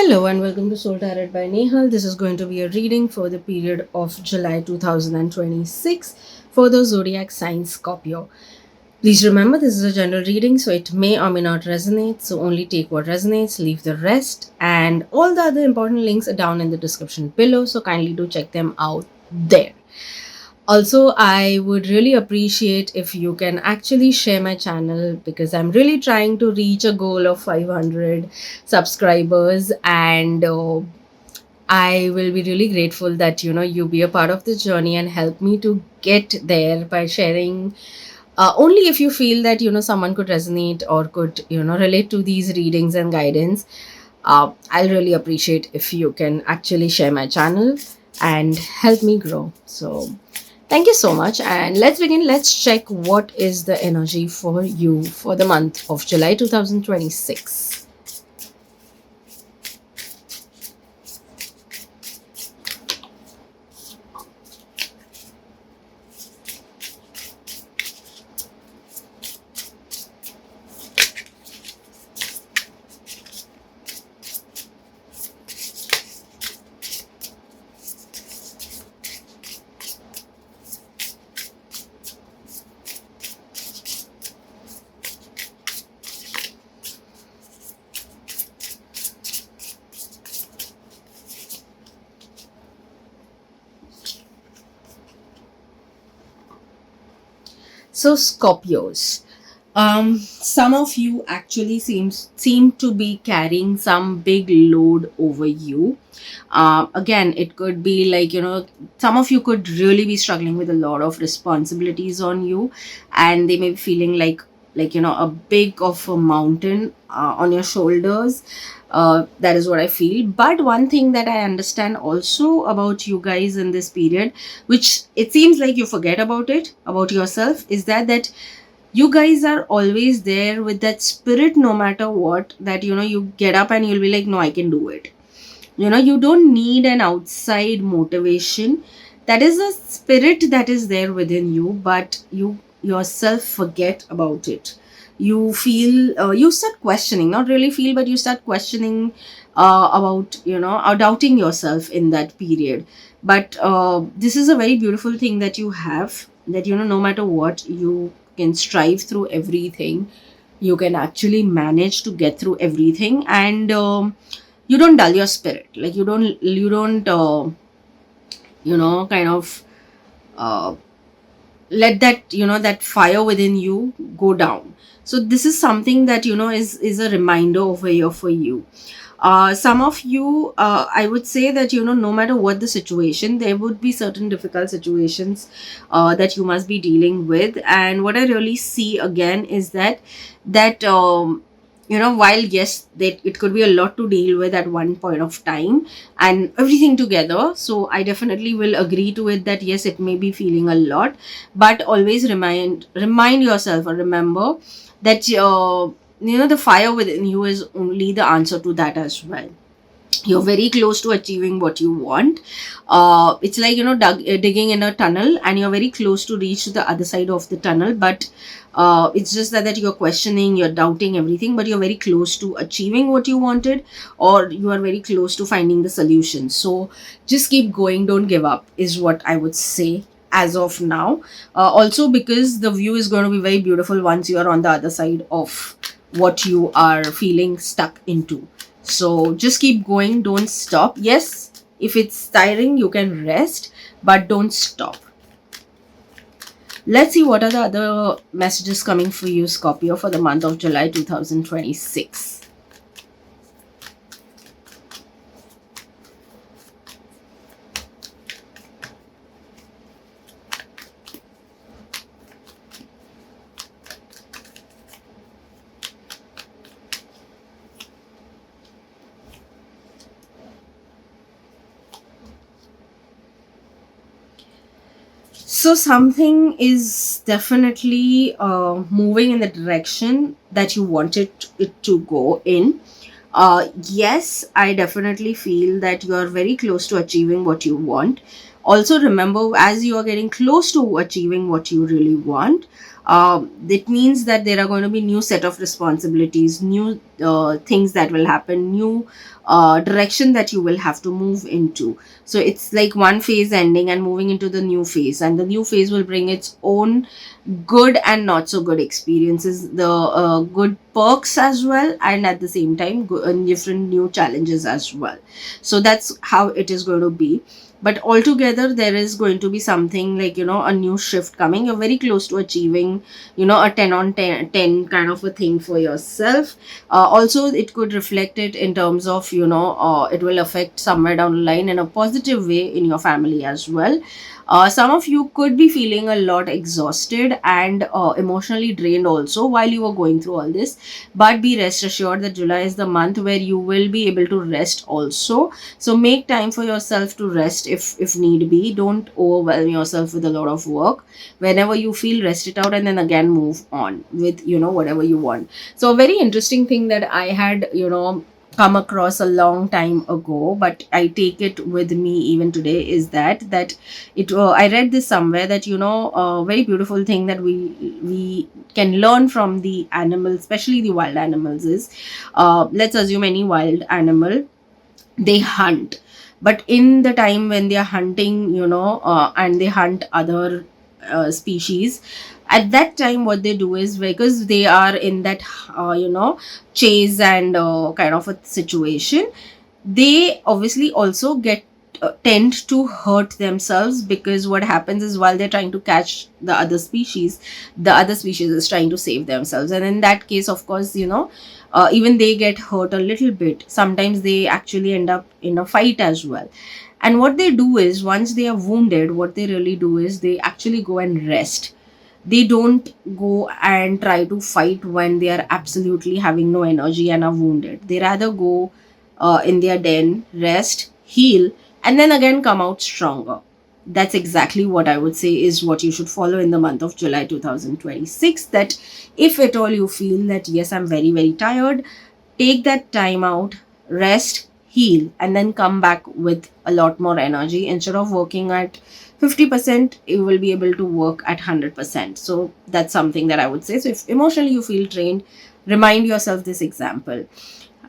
Hello and welcome to Soul Tarot by Nehal. This is going to be a reading for the period of July 2026 for the zodiac sign Scorpio. Please remember this is a general reading, so it may or may not resonate. So only take what resonates, leave the rest. And all the other important links are down in the description below, so kindly do check them out there. Also, I would really appreciate if you can actually share my channel because I'm really trying to reach a goal of 500 subscribers, and I will be really grateful that you be a part of this journey and help me to get there by sharing. Only if you feel that someone could resonate or could relate to these readings and guidance. I'll really appreciate if you can actually share my channel and help me grow. So thank you so much. And let's begin. Let's check what is the energy for you for the month of July 2026. So Scorpios, some of you actually seem to be carrying some big load over you. Again, it could be like some of you could really be struggling with a lot of responsibilities on you, and they may be feeling like a big of a mountain on your shoulders. That is what I feel. But one thing that I understand also about you guys in this period, which it seems like you forget about it about yourself, is that you guys are always there with that spirit no matter what, that you get up and you'll be like, no, I can do it. You don't need an outside motivation. That is a spirit that is there within you, but you yourself forget about it. You feel, you start questioning, not really feel, but you start questioning about or doubting yourself in that period. But this is a very beautiful thing that you have, that no matter what, you can strive through everything. You can actually manage to get through everything, and you don't dull your spirit. Like you don't kind of uh, let that fire within you go down. So this is something that is a reminder over here for you. Some of you, I would say that no matter what the situation, there would be certain difficult situations that you must be dealing with. And what I really see again is that while yes, that it could be a lot to deal with at one point of time and everything together, so I definitely will agree to it that yes, it may be feeling a lot, but always remind yourself or remember that the fire within you is only the answer to that as well. You're very close to achieving what you want. It's like digging in a tunnel, and you're very close to reach the other side of the tunnel, but it's just that you're questioning, you're doubting everything, but you're very close to achieving what you wanted, or you are very close to finding the solution. So just keep going, don't give up, is what I would say as of now. Also, because the view is going to be very beautiful once you are on the other side of what you are feeling stuck into. So just keep going, don't stop. Yes, if it's tiring, you can rest, but don't stop. Let's see what are the other messages coming for you, Scorpio, for the month of July 2026. So something is definitely moving in the direction that you wanted it to go in. Yes, I definitely feel that you are very close to achieving what you want. Also remember, as you are getting close to achieving what you really want, it means that there are going to be new set of responsibilities, new things that will happen, new direction that you will have to move into. So it's like one phase ending and moving into the new phase, and the new phase will bring its own good and not so good experiences, the good perks as well, and at the same time different new challenges as well. So that's how it is going to be. But altogether there is going to be something like, a new shift coming. You're very close to achieving, a 10 on 10, 10 kind of a thing for yourself. Also it could reflect it in terms of, it will affect somewhere down the line in a positive way in your family as well. Some of you could be feeling a lot exhausted and emotionally drained also while you were going through all this. But be rest assured that July is the month where you will be able to rest also. So make time for yourself to rest if need be. Don't overwhelm yourself with a lot of work. Whenever you feel, rest it out and then again move on with, whatever you want. So a very interesting thing that I had, come across a long time ago, but I take it with me even today, is that it I read this somewhere that, a very beautiful thing that we can learn from the animals, especially the wild animals, is let's assume any wild animal, they hunt. But in the time when they are hunting, and they hunt other species, at that time what they do is, because they are in that chase and kind of a situation, they obviously also get tend to hurt themselves, because what happens is, while they're trying to catch the other species is trying to save themselves, and in that case, of course, even they get hurt a little bit. Sometimes they actually end up in a fight as well. And what they do is, once they are wounded, what they really do is they actually go and rest. They don't go and try to fight when they are absolutely having no energy and are wounded. They rather go in their den, rest, heal, and then again come out stronger. That's exactly what I would say is what you should follow in the month of July 2026. That if at all you feel that, yes, I'm very, very tired, take that time out, rest, heal, and then come back with a lot more energy. Instead of working at 50%, you will be able to work at 100%. So that's something that I would say. So if emotionally you feel drained, remind yourself this example.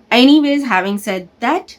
Anyways, having said that,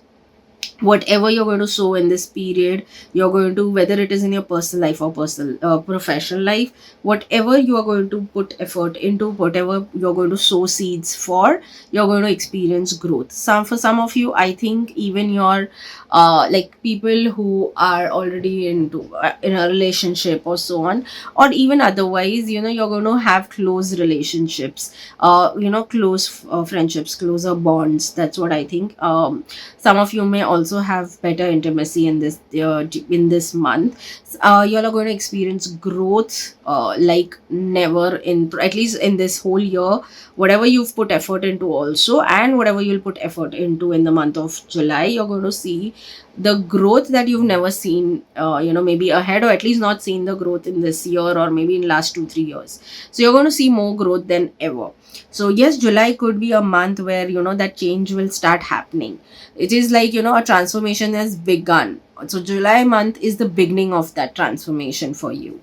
whatever you're going to sow in this period, you're going to, whether it is in your personal life or personal professional life, whatever you are going to put effort into, whatever you're going to sow seeds for, you're going to experience growth. For some of you, I think even your like people who are already into in a relationship or so on, or even otherwise, you're going to have close relationships, close friendships, closer bonds. That's what I think. Some of you may also have better intimacy in this month. You all are going to experience growth like never, in at least in this whole year. Whatever you've put effort into also, and whatever you'll put effort into in the month of July, you're going to see the growth that you've never seen, maybe ahead, or at least not seen the growth in this year, or maybe in last 2-3 years. So you're going to see more growth than ever. So yes, July could be a month where, that change will start happening. It is like, a transformation has begun. So July month is the beginning of that transformation for you.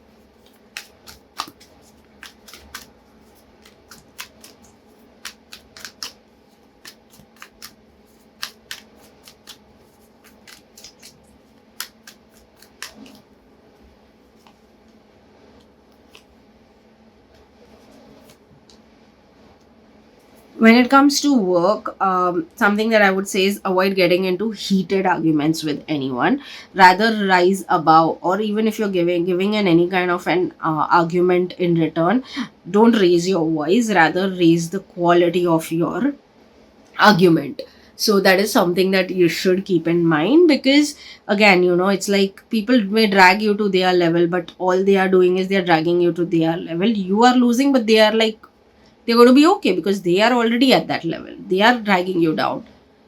When it comes to work, something that I would say is, avoid getting into heated arguments with anyone. Rather rise above, or even if you're giving an any kind of an argument in return, don't raise your voice. Rather raise the quality of your argument. So that is something that you should keep in mind, because again, it's like people may drag you to their level, but all they are doing is they're dragging you to their level. You are losing, but they are like, they're going to be okay, because they are already at that level. They are dragging you down,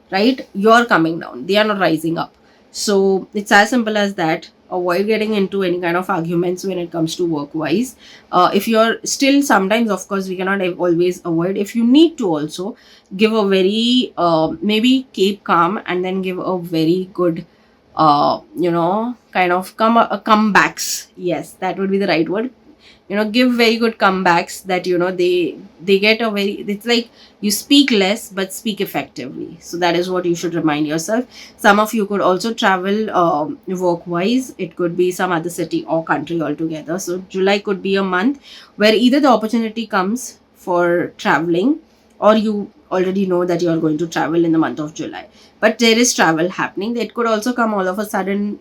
right? You're coming down, they are not rising up. So it's as simple as that. Avoid getting into any kind of arguments when it comes to work wise. If you're still, sometimes of course we cannot always avoid, if you need to also give a very maybe keep calm and then give a very good kind of comebacks. Yes, that would be the right word. Give very good comebacks, that they get a very, it's like you speak less but speak effectively. So that is what you should remind yourself. Some of you could also travel work wise. It could be some other city or country altogether. So July could be a month where either the opportunity comes for traveling, or you already know that you are going to travel in the month of July, but there is travel happening. It could also come all of a sudden,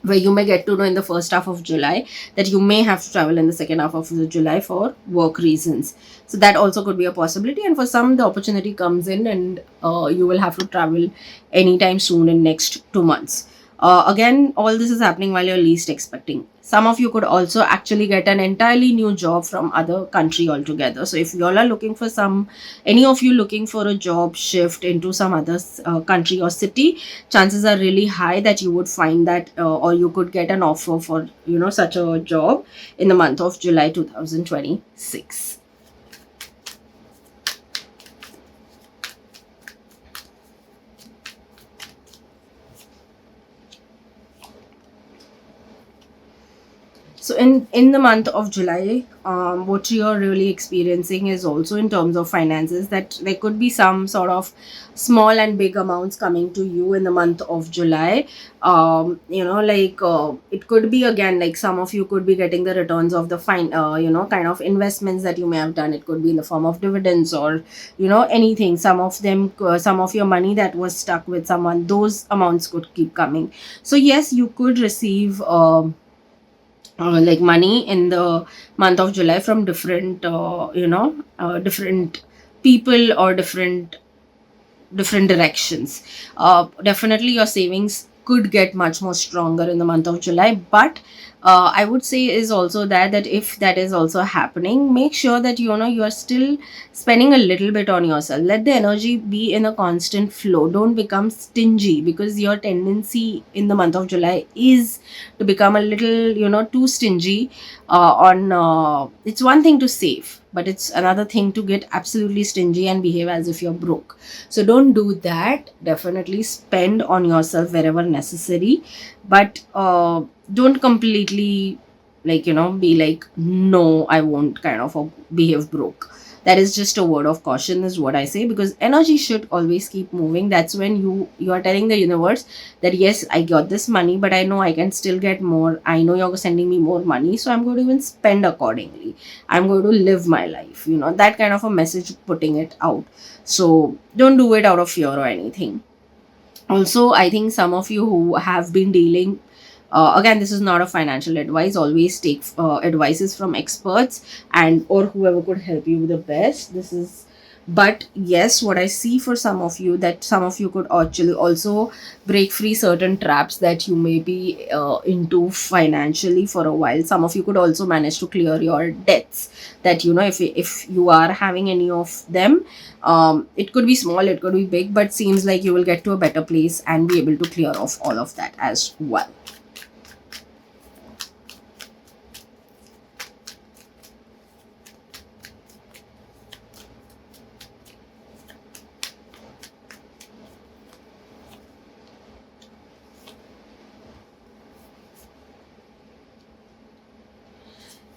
where you may get to know in the first half of July that you may have to travel in the second half of the July for work reasons. So that also could be a possibility. And for some, the opportunity comes in, and you will have to travel anytime soon in next 2 months. Again, all this is happening while you're least expecting. Some of you could also actually get an entirely new job from other country altogether. So if you all are looking for any of you looking for a job shift into some other country or city, chances are really high that you would find that, or you could get an offer for such a job in the month of July 2026. So in the month of July, what you're really experiencing is also in terms of finances, that there could be some sort of small and big amounts coming to you in the month of July. It could be, again, like some of you could be getting the returns of the kind of investments that you may have done. It could be in the form of dividends, or anything. Some of them, some of your money that was stuck with someone, those amounts could keep coming. So yes, you could receive. Like money in the month of July from different people, or different directions. Definitely, your savings could get much more stronger in the month of July. But I would say is also that if that is also happening, make sure that you are still spending a little bit on yourself. Let the energy be in a constant flow. Don't become stingy, because your tendency in the month of July is to become a little too stingy. On It's one thing to save, but it's another thing to get absolutely stingy and behave as if you're broke. So don't do that. Definitely spend on yourself wherever necessary, but don't completely, be like, no, I won't, kind of behave broke. That is just a word of caution, is what I say, because energy should always keep moving. That's when you are telling the universe that yes, I got this money, but I know I can still get more. I know you're sending me more money, so I'm going to even spend accordingly. I'm going to live my life, that kind of a message, putting it out. So don't do it out of fear or anything. Also, I think some of you who have been dealing, again, this is not a financial advice. Always take advices from experts, and or whoever could help you the best. This is But yes, what I see for some of you, that some of you could actually also break free certain traps that you may be into financially for a while. Some of you could also manage to clear your debts, that if you are having any of them, it could be small, it could be big, but seems like you will get to a better place and be able to clear off all of that as well.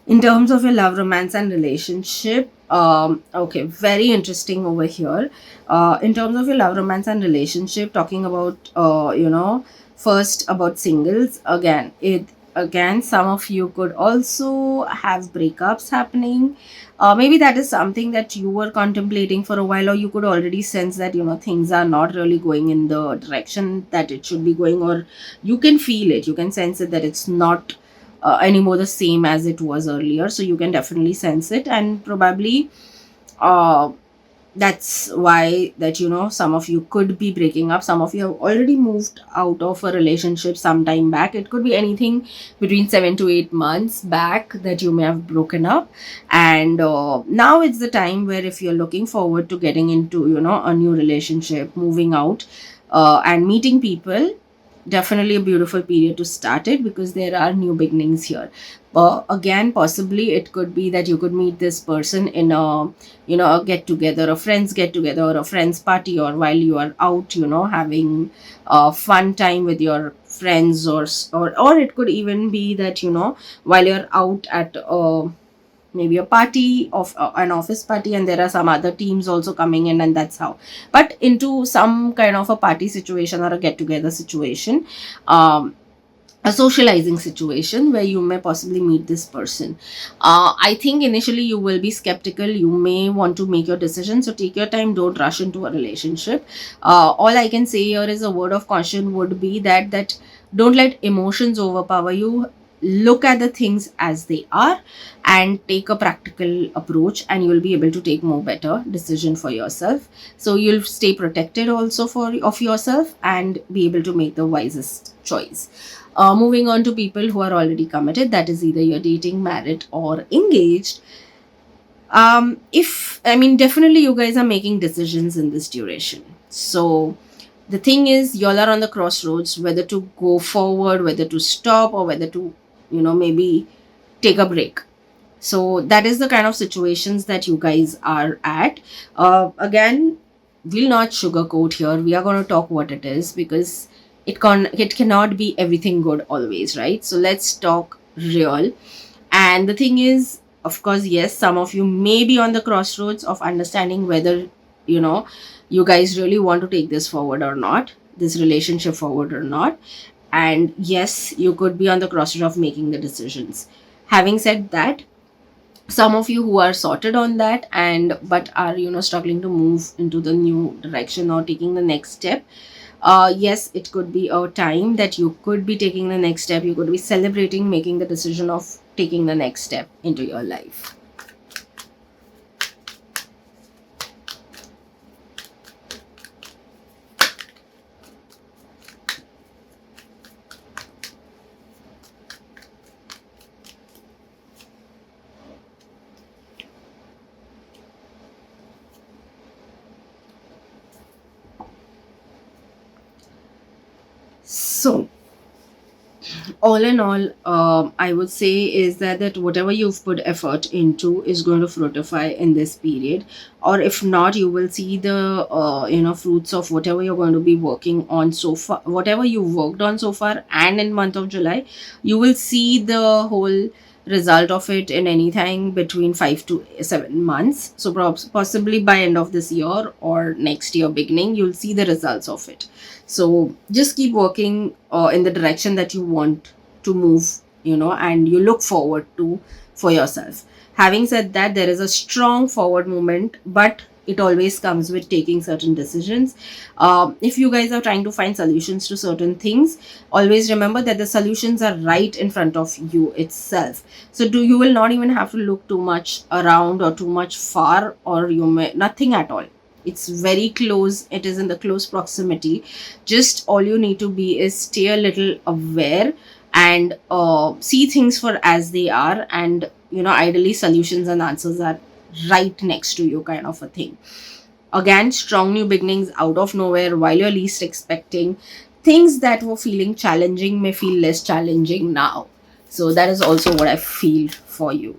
In terms of your love, romance, and relationship, okay, very interesting over here. In terms of your love, romance, and relationship, talking about, first about singles. Again, some of you could also have breakups happening. Maybe that is something that you were contemplating for a while, or you could already sense that things are not really going in the direction that it should be going, or you can feel it, you can sense it, that it's not anymore the same as it was earlier. So you can definitely sense it, and probably uh, that's why that some of you could be breaking up. Some of you have already moved out of a relationship some time back. It could be anything between 7 to 8 months back that you may have broken up, and now it's the time where, if you're looking forward to getting into a new relationship, moving out, and meeting people, definitely a beautiful period to start it, because there are new beginnings here. Again, possibly it could be that you could meet this person in a, a get together, a friends get together, or a friends party, or while you are out, having a fun time with your friends, or it could even be that, while you're out at maybe a party of an office party, and there are some other teams also coming in, and that's how, but into some kind of a party situation or a get together situation, um, a socializing situation where you may possibly meet this person. I think initially you will be skeptical, you may want to make your decision, so take your time, don't rush into a relationship. All I can say here is a word of caution would be that don't let emotions overpower you. Look at the things as they are and take a practical approach, and you'll be able to take more better decision for yourself. So you'll stay protected also for of yourself and be able to make the wisest choice. Moving on to people who are already committed, that is either you're dating, married, or engaged. If I mean, definitely you guys are making decisions in this duration. So the thing is, y'all are on the crossroads whether to go forward, whether to stop, or whether to, maybe take a break. So that is the kind of situations that you guys are at. Again, we'll not sugarcoat here. We are going to talk what it is, because it cannot be everything good always, right? So let's talk real. And the thing is, of course, yes, some of you may be on the crossroads of understanding whether, you know you guys really want to take this forward or not, this relationship forward or not. And yes, you could be on the crossroads of making the decisions. Having said that, some of you who are sorted on that and but are, struggling to move into the new direction or taking the next step, yes, it could be a time that you could be taking the next step. You could be celebrating making the decision of taking the next step into your life. So all in all, I would say is that whatever you've put effort into is going to fructify in this period, or if not, you will see the fruits of whatever you're going to be working on so far, whatever you worked on so far. And in month of July, you will see the whole result of it in anything between 5 to 7 months. So possibly by end of this year or next year beginning, you'll see the results of it. So just keep working in the direction that you want to move, and you look forward to for yourself. Having said that, there is a strong forward movement, but it always comes with taking certain decisions. If you guys are trying to find solutions to certain things, always remember that the solutions are right in front of you itself. So you will not even have to look too much around or too much far, or you may nothing at all. It's very close, it is in the close proximity. Just all you need to be is stay a little aware and see things for as they are, and ideally solutions and answers are right next to you, kind of a thing. Again, strong new beginnings out of nowhere while you're least expecting. Things that were feeling challenging may feel less challenging now. So that is also what I feel for you.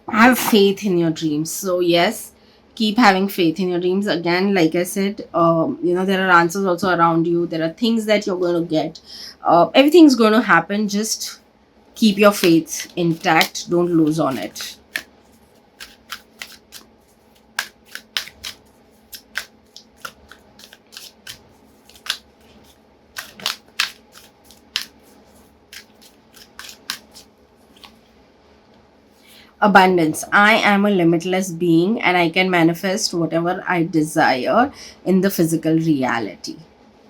Have faith in your dreams. So yes, keep having faith in your dreams. Again, like I said, there are answers also around you, there are things that you're going to get. Everything's going to happen. Just keep your faith intact, don't lose on it. Abundance. I am a limitless being and I can manifest whatever I desire in the physical reality.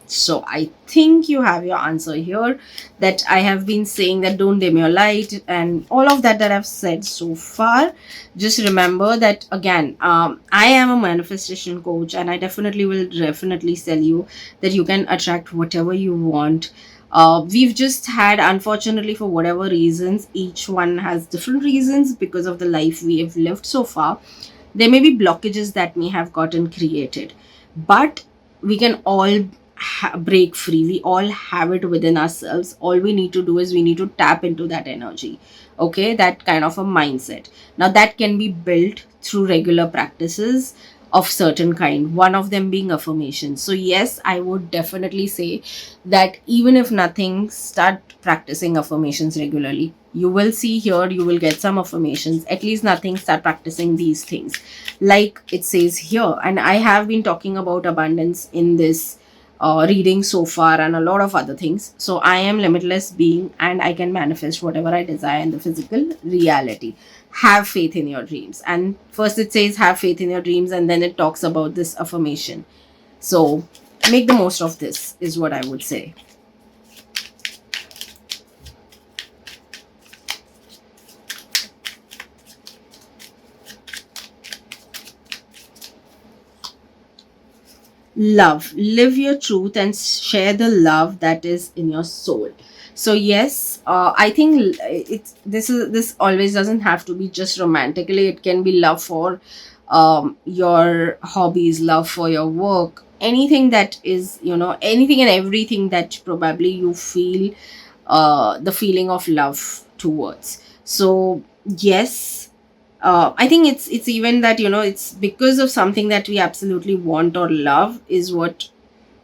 So I think you have your answer here, that I have been saying that don't dim your light and all of that I've said so far. Just remember that again, I am a manifestation coach, and I definitely will definitely tell you that you can attract whatever you want. We've just had, unfortunately, for whatever reasons, each one has different reasons because of the life we have lived so far. There may be blockages that may have gotten created, but we can all break free. We all have it within ourselves. All we need to do is we need to tap into that energy. Okay, that kind of a mindset. Now, that can be built through regular practices of certain kind, one of them being affirmation. So yes, I would definitely say that even if nothing, start practicing affirmations regularly. You will see here, you will get some affirmations, at least nothing, start practicing these things like it says here. And I have been talking about abundance in this reading so far, and a lot of other things. So I am limitless being, and I can manifest whatever I desire in the physical reality. Have faith in your dreams. And first it says have faith in your dreams, and then it talks about this affirmation. So make the most of this, is what I would say. Love, live your truth and share the love that is in your soul. So yes, I think it's this always doesn't have to be just romantically. It can be love for your hobbies, love for your work, anything that is, anything and everything that probably you feel the feeling of love towards. So yes, I think it's even that, it's because of something that we absolutely want or love is what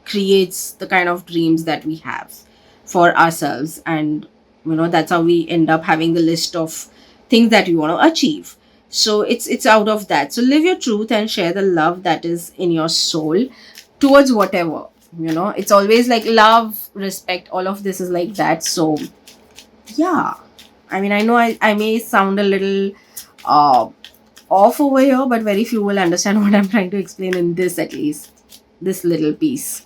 creates the kind of dreams that we have for ourselves. And that's how we end up having the list of things that we want to achieve. So it's out of that. So live your truth and share the love that is in your soul towards whatever. It's always like love, respect, all of this is like that. So yeah, I mean, I know I may sound a little uh, off over here, but very few will understand what I'm trying to explain in this, at least this little piece.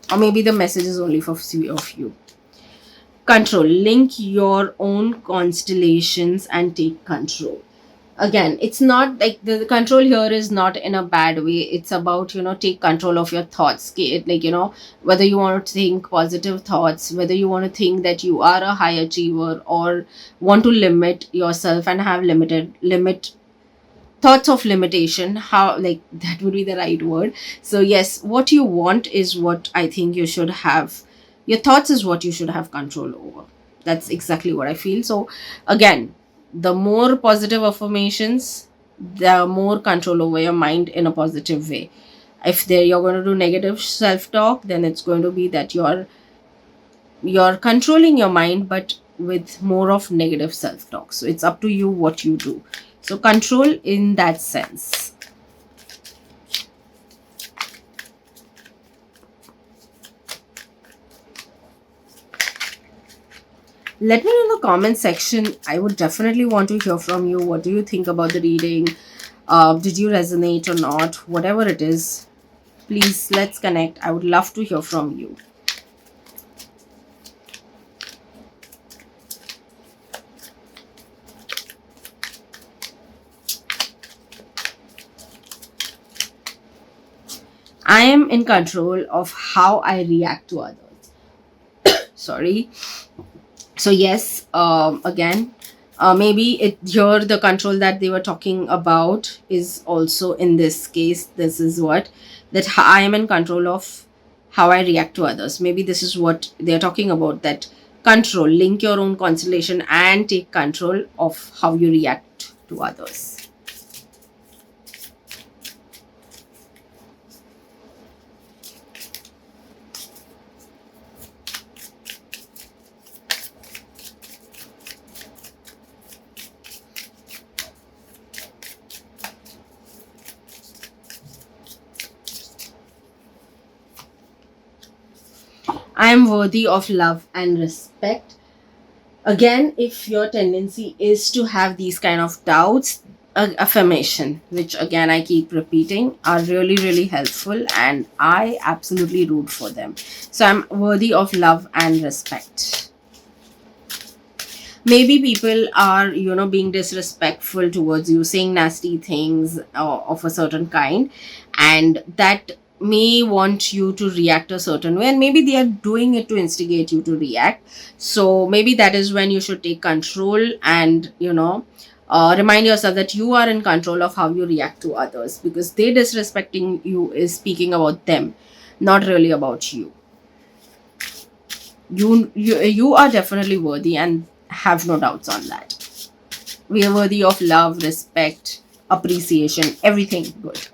Or maybe the message is only for few of you. Control, link your own constellations and take control. Again, it's not like the control here is not in a bad way. It's about, take control of your thoughts. Like, whether you want to think positive thoughts, whether you want to think that you are a high achiever, or want to limit yourself and have limited limit thoughts of limitation, how, like, that would be the right word. So yes, what you want is what I think you should have. Your thoughts is what you should have control over. That's exactly what I feel. So again, the more positive affirmations, the more control over your mind in a positive way. If there you're going to do negative self talk, then it's going to be that you're controlling your mind, but with more of negative self talk. So it's up to you what you do. So control in that sense. Let me know in the comment section. I would definitely want to hear from you. What do you think about the reading? Did you resonate or not? Whatever it is, please let's connect. I would love to hear from you. I am in control of how I react to others. Sorry. So yes, again, maybe it here the control that they were talking about is also in this case. This is what that I am in control of how I react to others. Maybe this is what they're talking about, that control, link your own constellation and take control of how you react to others. I am worthy of love and respect. Again, if your tendency is to have these kind of doubts, affirmation, which again I keep repeating, are really really helpful, and I absolutely root for them. So I'm worthy of love and respect. Maybe people are, being disrespectful towards you, saying nasty things of a certain kind, and that may want you to react a certain way, and maybe they are doing it to instigate you to react. So maybe that is when you should take control and, remind yourself that you are in control of how you react to others, because they disrespecting you is speaking about them, not really about you. You are definitely worthy, and have no doubts on that. We are worthy of love, respect, appreciation, everything good.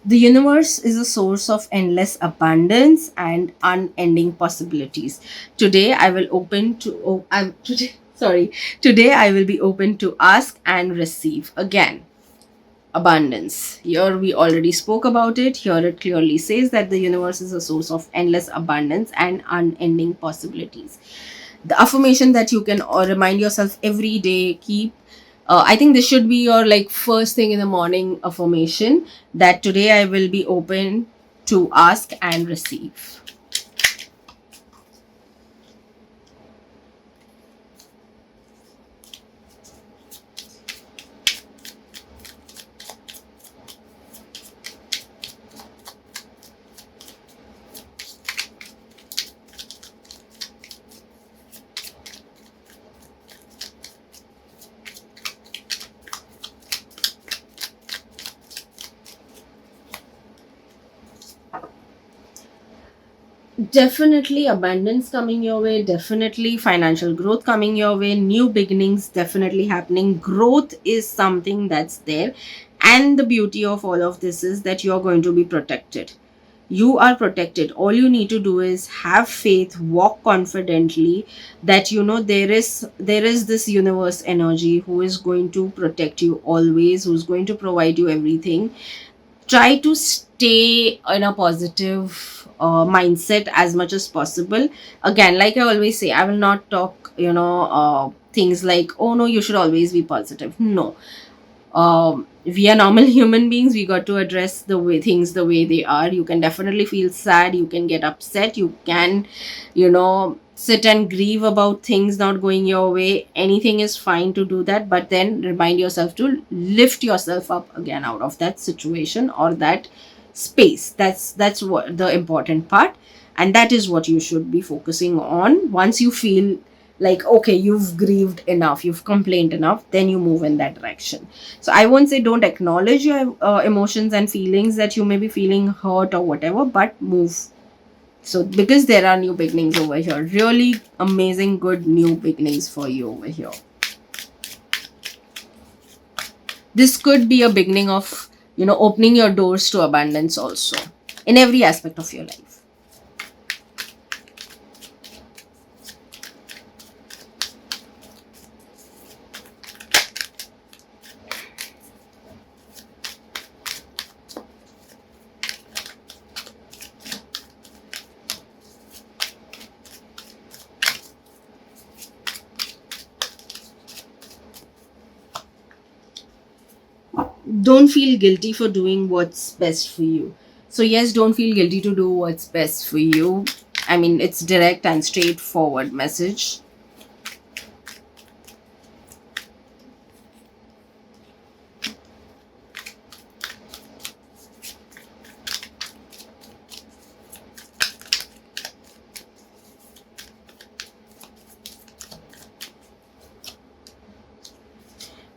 The universe is a source of endless abundance and unending possibilities. Today I will open to oh, I'm today sorry today I will be open to ask and receive. Again, abundance. Here we already spoke about it. Here it clearly says that the universe is a source of endless abundance and unending possibilities. The affirmation that you can remind yourself every day, keep, I think this should be your like first thing in the morning affirmation, that today I will be open to ask and receive. Definitely abundance coming your way, definitely financial growth coming your way, new beginnings definitely happening. Growth is something that's there, and the beauty of all of this is that you're going to be protected. You are protected. All you need to do is have faith, walk confidently, that there is this universe energy who is going to protect you always, who's going to provide you everything. Try to stay in a positive mindset as much as possible. Again, like I always say, I will not talk, things like, oh no, you should always be positive. No, we are normal human beings. We got to address the way things the way they are. You can definitely feel sad, you can get upset, you can, sit and grieve about things not going your way. Anything is fine to do that, but then remind yourself to lift yourself up again out of that situation or that space. That's what the important part, and that is what you should be focusing on. Once you feel like, okay, you've grieved enough, you've complained enough, then you move in that direction. So I won't say don't acknowledge your emotions and feelings, that you may be feeling hurt or whatever, but move. So because there are new beginnings over here, really amazing good new beginnings for you over here. This could be a beginning of, opening your doors to abundance also, in every aspect of your life. Don't feel guilty for doing what's best for you. So yes, don't feel guilty to do what's best for you. I mean, it's direct and straightforward message.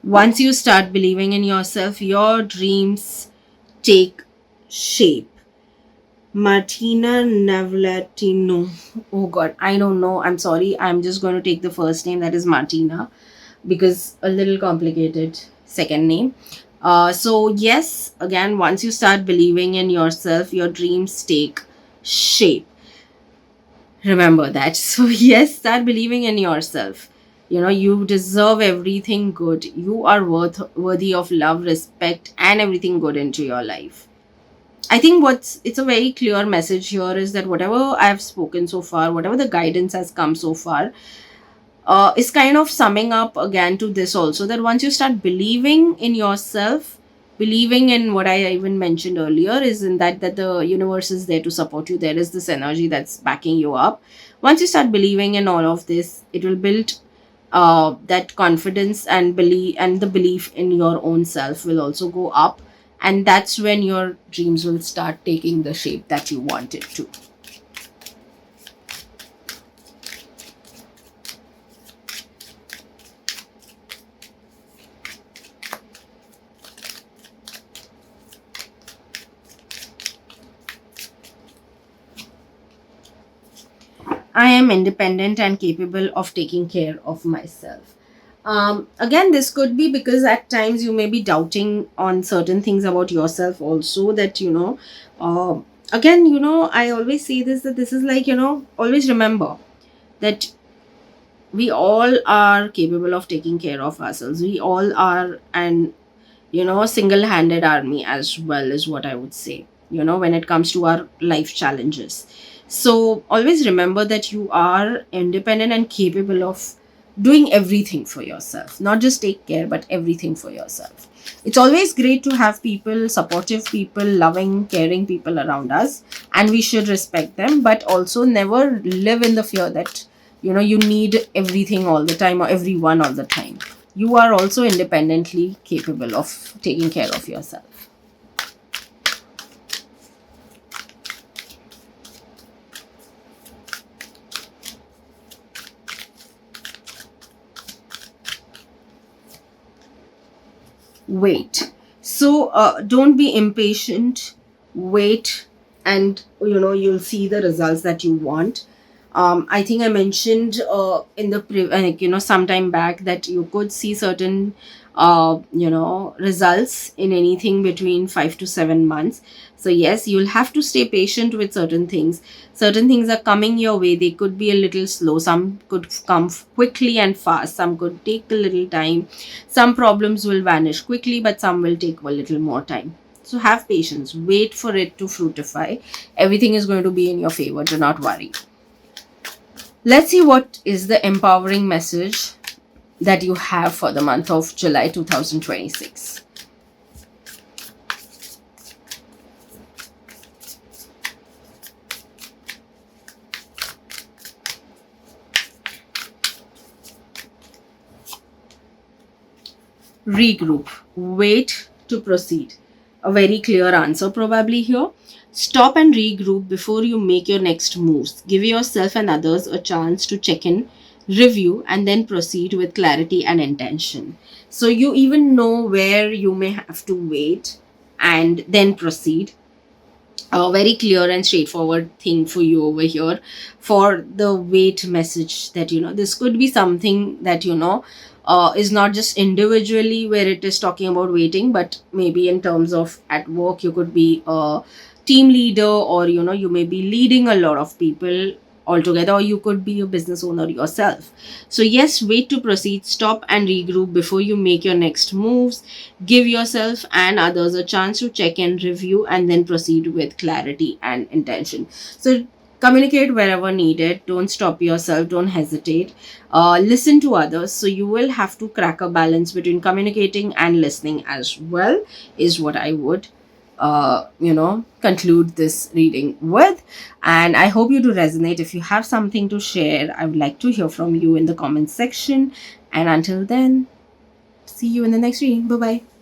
Once you start believing in yourself, your dreams take shape. Martina Navlatino. Oh God, I don't know. I'm sorry. I'm just going to take the first name, that is Martina, because a little complicated second name. So yes, again, once you start believing in yourself, your dreams take shape. Remember that. So yes, start believing in yourself. You deserve everything good. You are worthy of love, respect, and everything good into your life. I think it's a very clear message here is that whatever I have spoken so far, whatever the guidance has come so far, is kind of summing up again to this also, that once you start believing in yourself, believing in what I even mentioned earlier, is in that the universe is there to support you. There is this energy that's backing you up. Once you start believing in all of this, it will build that confidence and belief, and the belief in your own self will also go up, and that's when your dreams will start taking the shape that you want it to. I am independent and capable of taking care of myself. Again, this could be because at times you may be doubting on certain things about yourself, also, that, uh, again, I always say this, that this is like, always remember that we all are capable of taking care of ourselves. We all are an single-handed army as well, is what I would say, when it comes to our life challenges. So always remember that you are independent and capable of doing everything for yourself, not just take care, but everything for yourself. It's always great to have people, supportive people, loving, caring people around us, and we should respect them, but also never live in the fear that you need everything all the time, or everyone all the time. You are also independently capable of taking care of yourself. Wait. So don't be impatient. Wait, and you'll see the results that you want. I think I mentioned in the some time back, that you could see certain results in anything between 5 to 7 months. So yes, you'll have to stay patient with certain things. Certain things are coming your way, they could be a little slow, some could come quickly and fast, some could take a little time. Some problems will vanish quickly, but some will take a little more time. So have patience, wait for it to fruitify. Everything is going to be in your favor, do not worry. Let's see what is the empowering message that you have for the month of July 2026. Regroup. Wait to proceed. A very clear answer, probably here. Stop and regroup before you make your next moves. Give yourself and others a chance to check in, review, and then proceed with clarity and intention. So you even know where you may have to wait and then proceed. A very clear and straightforward thing for you over here for the wait message, that this could be something that is not just individually where it is talking about waiting, but maybe in terms of at work, you could be a team leader, or you may be leading a lot of people altogether, or you could be a business owner yourself. So yes, wait to proceed, stop and regroup before you make your next moves. Give yourself and others a chance to check and review, and then proceed with clarity and intention. So communicate wherever needed, don't stop yourself, don't hesitate. Listen to others. So you will have to crack a balance between communicating and listening as well, is what I would conclude this reading with. And I hope you do resonate. If you have something to share, I would like to hear from you in the comments section. And until then, see you in the next reading. Bye bye.